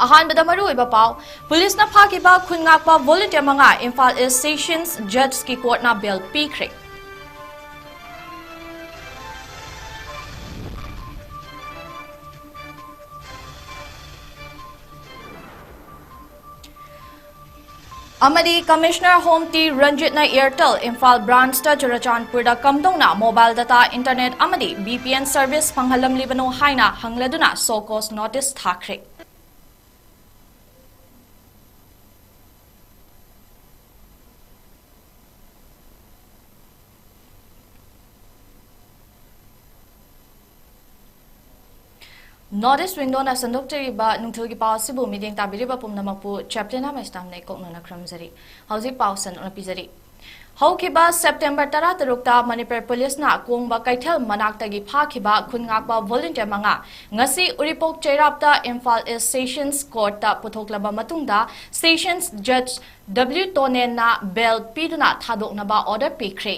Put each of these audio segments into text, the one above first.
ꯑꯍꯥꯟꯕꯗ ꯃꯔꯨꯑꯣꯏꯕ ꯄꯥꯎ ꯄꯨꯂꯤꯁꯅ ꯐꯥꯈꯤꯕ ꯈꯨꯟꯉꯥꯛꯄ ꯚꯣꯂꯨꯟꯇꯤꯌꯔ 5 ꯏꯝꯐꯥꯜ ꯏꯁ ꯁꯦꯁꯟꯁ ꯖꯖꯀꯤ ꯀꯣꯔꯠꯅ ꯕꯦꯜ ꯄꯤꯈ꯭ꯔꯦ꯫ अमदी कमिश्नर होम टी रंजितना एयरटेल इम्फाल ब्रांच चुरचानपुर कमदौना मोबाइल डाटा इंटरनेट अमदी बीपीएन सर्विस फंगहलमलिबनो हाइना हंगलदुना सो कॉज नोटिस थाख्रे। नॉर्थ विंडोना संदोक्चरीबा नुंथुलगी पावसिबु मीडिंग ताबिरिबा पुमनमकपु चैप्लिना मैस्नाम ने कोकनना क्रमजरी हौजिक पावसन उनपिजरी हौखिबा सेप्टेम्बर 13 मणिपुर पुलिसना कोंगबा कैथल मनाक्तगी फाखिबा खुनगाकबा वॉलंटियर 5 ngasi उरिपोक चैरापता इम्फाल ईस्ट सेशंस कोर्टता पुथोकलबा मतुंगदा सेशंस जज W टोनेना बेल पीदुना थादोकनबा ऑर्डर पीख्रे।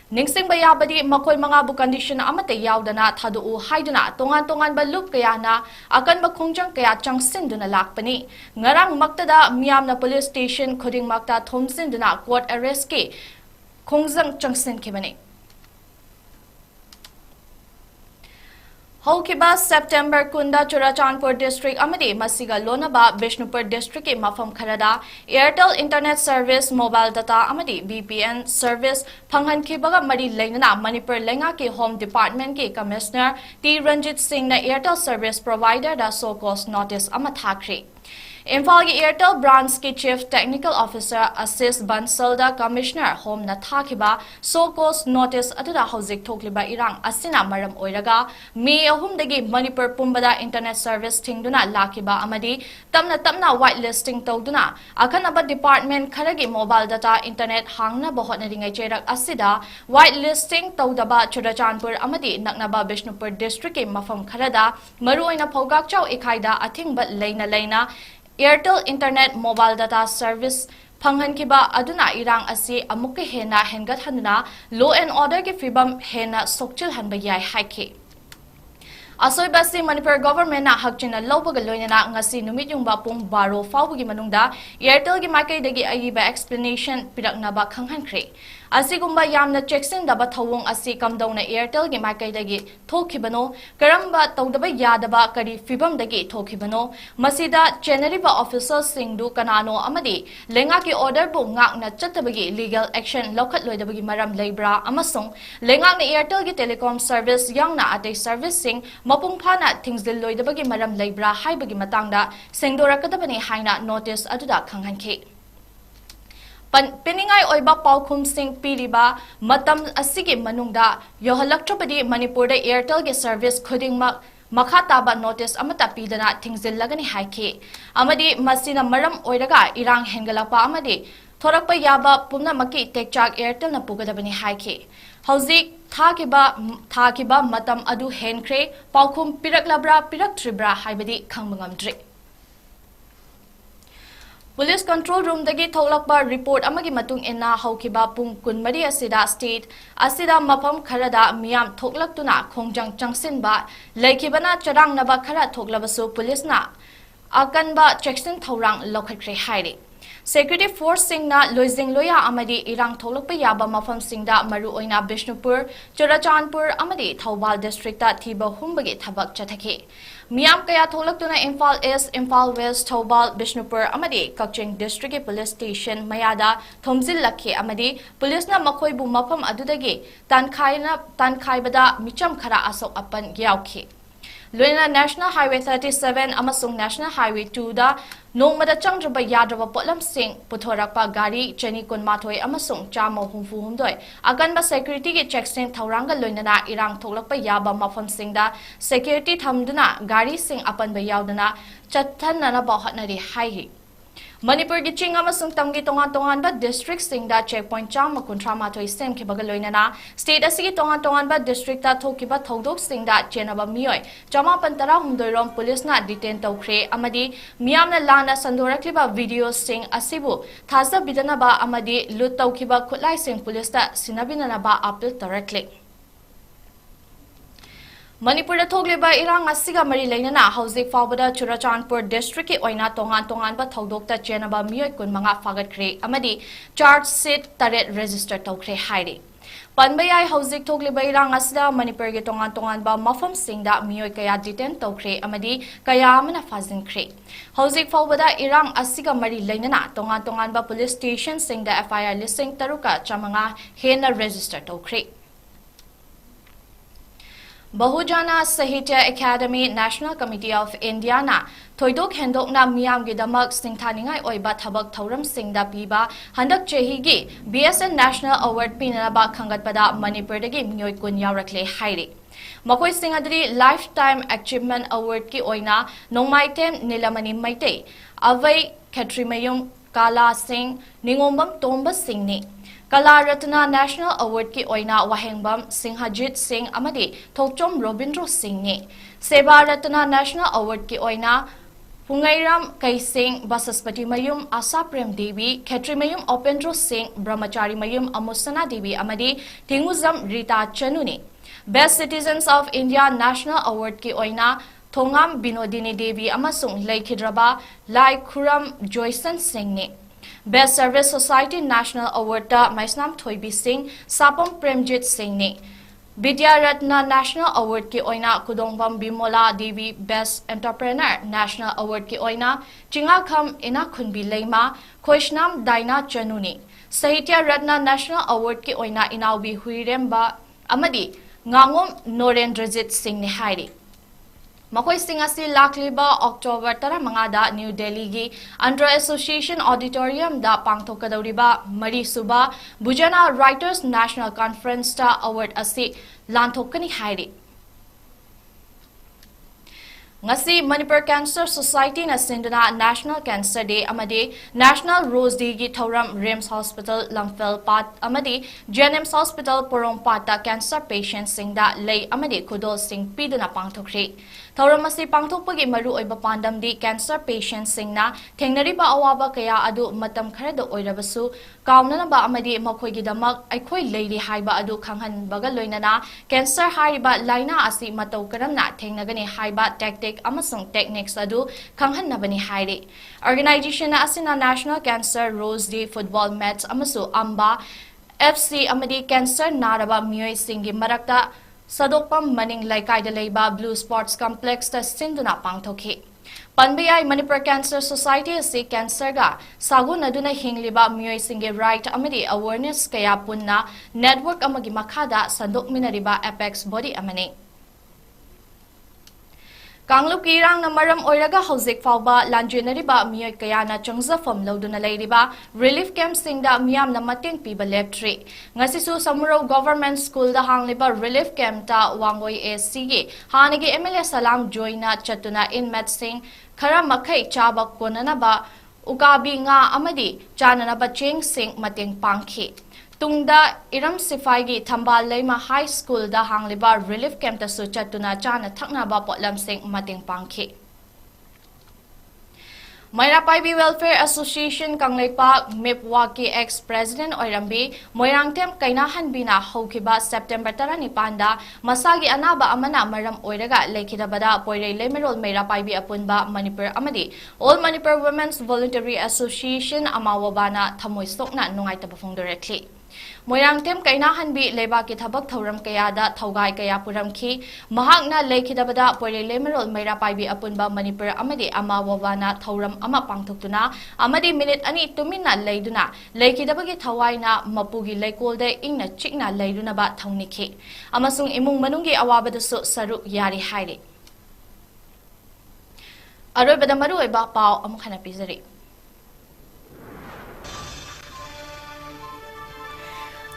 निंगसिंग बयाबदी मखोय मंगाबु कंडीशन अमते यावदना थादु हाइदुना तोंगान तोंगान बलुप कयाना अकनबा खोंजंग कया चंगसिंदुना लाकपनी ngarang मक्तदा मियामना पुलिस स्टेशन खुदिंग मक्ता थोमसिंदुना कोर्ट अरेस्ट के खोंजंग चंगसिनखिबनी। हौखिबा सेप्टेम्बर 10 चुराचानपुर डिस्ट्रिक्ट अमदी मसिगा लोनबा बिष्णुपुर डिस्ट्रिक्ट के मफम खरदा Airtel internet service mobile data अमदी बीपीएन सर्विस फंगहनखिबगा मरी लेनना मणिपुर लेंगा के होम डिपार्टमेंट के कमिश्नर टी रंजित सिंह ने एयरटेल सर्विस प्रोवाइडर दा सो कॉज नोटिस अमा थाख्रे। इम्फाल की एयरटेल ब्रांच के चीफ टेक्निकल ऑफिसर आशीष बंसल दा कमिश्नर होम न थाखिबा सो कॉज नोटिस अदुदा हौजिक थोकलिबा इरांग असिना मरम ओइरगा मे 3 दगी मणिपुर पुंबदा इंटरनेट सर्विस थिंगदुना लाखिबा अमदी तमना तमना व्हाइट लिस्टिंग तौदुना अखनबा डिपार्टमेंट खरगी मोबाइल डाटा इंटरनेट हांगना बहोतनरिंगै चेरक असिदा व्हाइट लिस्टिंग तौदबा चुराचानपुर अमदी नकनबा बिष्णुपुर डिस्ट्रिक्ट के मफम खरदा मरुओइना फौगाकचौ इखाइदा अथिंगबा लेना Airtel internet mobile data service फंगहनखिबा अदुना इरांग असी अमुक हेना हेंगतहनुना लॉ एंड ऑर्डर के फिबम हेना सोक्चिलहनबा याय हाइखे। असोइबासी मणिपुर गवर्नमेंट हकचिना लौबगा लोइनना ngasi नुमित युंगबा पुंग 12 फाउबगी मनुंगदा एयरटेल की माइकैदगी अयिबा एक्सप्लेनेशन पिरकनबा खंगहनख्रे। असिगुंबा यामना चेक्सिंदबा थवोंग असि कमदौना एयरटेल की माइकैदगी थोखिबनो करंबा तौदबा यादबा करी फिबमदगी थोखिबनो मसिदा चेनरिबा ऑफिसर सिंगदु कनानो अमदी लेंगा की ऑर्डर बु ngakna चतबगी लीगल एक्शन लौखतलोइदबगी मरम लेब्रा अमसुंग लेंगाना एयरटेल की टेलीकॉम सर्विस यांगना अतै सर्विस सिंग मपुंग फाना थिंगजिल लोइदबगी मरम लेब्रा हाइबगी मतंगदा सेंगदोरकदबनी हाइना नोटिस अदुदा खंगहनखे। पिनिंगाई ओइबा पाउखुम सिंह पीरिबा मतम असिगे मनुंगदा योहलक्ट्रबदी मणिपुर एयरटेल के सर्विस खुदिंगमक मखा ताबा नोटिस अमता पीदना थिंगजिलगनी हाइखे अमदी मसिना मरम ओइरगा इरांग हेंगलपा अमदी थोरकपा याबा पुमनमकी टेकचाक एयरटेल न पुगदबनी हाइखे। हौजिक थाकिबा मतम अदु हेनख्रे पाउखुम पिरकलब्रा पिरक्ट्रिब्रा हाइबदी खंगमंगमद्रे। पुलिस कंट्रोल रूम दगी थोलकबा रिपोर्ट अमगी मतुंग इन्ना हौखिबा पुंग 12 असिदा स्टेट असिदा मफम खरदा मियाम थोकलक्तुना खोंजंग चंगसिनबा लेखिबना चरांगनबा खरा थोकलबसु पुलिसना अकनबा चेक्सिन थौरांग लौखत्रे हाइरे। सेक्यूरिटी फोर्स सिंगना लोइजिंग लोया अमदी इरांग थोलकपा याबा मफम सिंगदा मरु ओइना बिष्णुपुर चुराचानपुर अमदी थौबाल डिस्ट्रिक्टा थीबा हुंबगी थबक चथखे। मियाम कया थोलक्तुना इम्फाल ईस्ट इम्फाल वेस्ट थौबाल बिष्णुपुर अमदी कक्चिंग डिस्ट्रिक्ट के पुलिस स्टेशन मयादा थोमजिललखे अमदी पुलिसना मखोइबु मफम अदुदगी तानखाइबदा मिचम खरा असोक अपन यावखे। लोइना नेशनल हाईवे 37 अमसुंग नेशनल हाईवे 2 दा नोंगमदा चंद्रबा याद्रबा पोटलम सिंह पुथोरकपा गाड़ी चनी कुनमाथोय अमसुंग चामो हुंफु हुमदोय अगनबा सेक्यूरिटी के चेकसिन थौरांगा लोइनना इरांग थोलकपा याबा मफम सिंगदा सेक्यूरिटी थमदुना गाड़ी सिंह अपनबा यावदना चथननबा हटनरी हाइहि। मणिपुर की चिंग अमसुंग तमगी तोंगान तोंगानबा डिस्ट्रिक्ट सिंगदा चेक पॉइंट 138 सेमखिबगा लोइनना स्टेट असिगी तोंगान तोंगानबा डिस्ट्रिक्टता थोकिबा थौदोक सिंगदा चेनबा मियोय 413 रोम पुलिसना डिटेन तौख्रे अमदी मियामना लाना संदोरखलिबा वीडियो सिंग असिबु थाजबिदनबा अमदी लुट तौखिबा खुलाई सिंग पुलिसता सिनबिननबा appeal तौरखले। Manipur thokliba irang asiga mari leinana hauzik fawbada Churachandpur district ki oina tongan ba thodokta chenaba miyoi kun manga fagatkhre amadi charge sheet taret register tawkhre hairi Panbayai hauzik thokliba irang asida Manipur ki tongan ba mafam singda miyoi kaya detain tawkhre amadi kaya amana fazinkhre hauzik fawbada irang asiga mari leinana tongan ba police station singda FIR listing taruka chamanga hena register tawkhre Bahujana Sahitya Academy National Committee of India na Thoidok Hendok na Miyam Gidamak Singthaningai Oiba Thabak Thauram Singda Piba Handak Chehigi BSN National Award Pinaba Khangatpada Manipur dagi Miyoi Kun Yaurakle Hairi Makoi Singadri Lifetime Achievement Award ki oina Nongmaiten Nilamani Maite Avai Katrimayum Kala Singh Ningombam Tomba Singh Kala Ratna National Award ki oina Wahengbam Singhajit Singh amadi Thokchom Robindro Singh ni Seba Ratna National Award ki oina Pungairam Kai Singh Basaspati Mayum Asa Prem Devi Khetri Mayum Opendro Singh Brahmachari Mayum Amusana Devi amadi Tinguzam Rita Chanuni Best Citizens of India National Award ki oina Thongam Binodini Devi amasung Laikhidraba Lai Khuram Joyson Singh ni Best Service Society National Award ta MAISNAM Thoibi Singh Sapam Premjit Singh ni Vidya Ratna National Award ki oina Kudongbam Bimola Devi Best Entrepreneur National Award ki oina Chingakham Ina Khunbi Leima Khoishnam Daina Chanuni Sahitya Ratna National Award ki oina Inaubi Huiremba amadi Ngangom Norendrajit Singh ni hairi Makoi Singasi Lakliba October Tara Mangada New Delhi gi Andhra Association Auditorium da Pangthokadoriba Mari Suba Bujana Writers National Conference ta Award asi Lanthokani hairi Ngasi Manipur Cancer Society na sinduna National Cancer Day amadi National Rose Day gi Thauram RIMS Hospital Lamphel Pat amadi GNMS Hospital Porongpat ta cancer patients singda lei amadi khudol sing piduna pangthokre Thauram asi pangthokpagi maru oiba pandam di cancer patients singna thengnariba awaba kaya adu matam kharada oirabasu kaunanaba amadi makhoigi damak aikhoi leiri haiba adu khanghan baga loinana cancer hariba laina asi matau karamna thengnagani haiba tactic amasung techniques adu khanghanabani hairi organization na asina National Cancer Rose Day football match amasu amba FC amadi cancer naraba miyoi singi marakta Sadokpam Maning Laikai Leiba Blue Sports Complex ta sinduna pangthokhi Panbayai Manipur Cancer Society asi cancer ga sagun aduna hingliba miyoi singe right amadi awareness kaya punna network amagi makhada sandok minariba apex body amani Kanglup kirang na maram oiraga hauzik fawba lanjinariba miyoi kaya na changjafam loduna leiriba relief camp singda miyam na mating piba leptri ngasisu Samuro Government School da hangliba relief camp ta wangoi SC hanigi MLA Salam joina chatuna inmate sing khara makhai chaba konanaba ukabi nga amadi chananaba cheng sing mating pangkhi Tungda Iram Sifaigi Thambal Leima High School da hangliba relief camp ta su chatuna chana thakna ba potlam sing mating pangkhi 𝐻𝐈𝐕 Welfare Association Kangleipa MIPWA ki ex-president Oirambi Moirangtem Kainahanbina Hokhiba September 19 da masagi anaba amana maram oiraga lekhidabada poirei lemerol 𝐻𝐈𝐕 apunba Manipur amadi All Manipur Women's Voluntary Association amawabana thamoi sokna nungaitaba phongdorekli Moirangtem Kainahanbi leba ki thabak thauram kayada thaugai kaya puramki mahakna lekhidabada poirei lemerol 𝐻𝐈𝐕 apunba Manipur amadi amawabana thauram ama pangthuktuna amadi minute ani tumina leiduna lekhidabagi thawaina mapugi leikolde ingna chikna leiduna ba thongnikhi amasung imung manungi awabadasu saruk yari hairi aroibada maru oiba pau amukhana pizari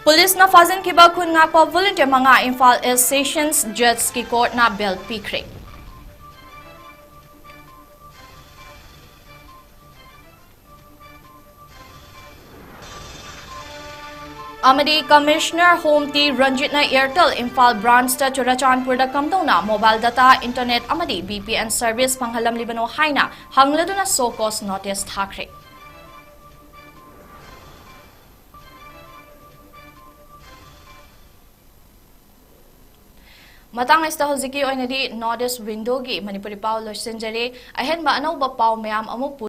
Police na fazin kiba kun nga pa volunteer mga Imphal East Sessions Judge ki court na bail pikre. Amadi Commissioner Home T Ranjit na Airtel Imphal branch ta Churachandpur da kamdong na mobile data internet amadi VPN service panghalam libano haina hanglado na so cost notice thakre. Matang esta hojiki oinadi Northeast Window gi Manipuri pau loisinjari ahenba anauba pau mayam amuk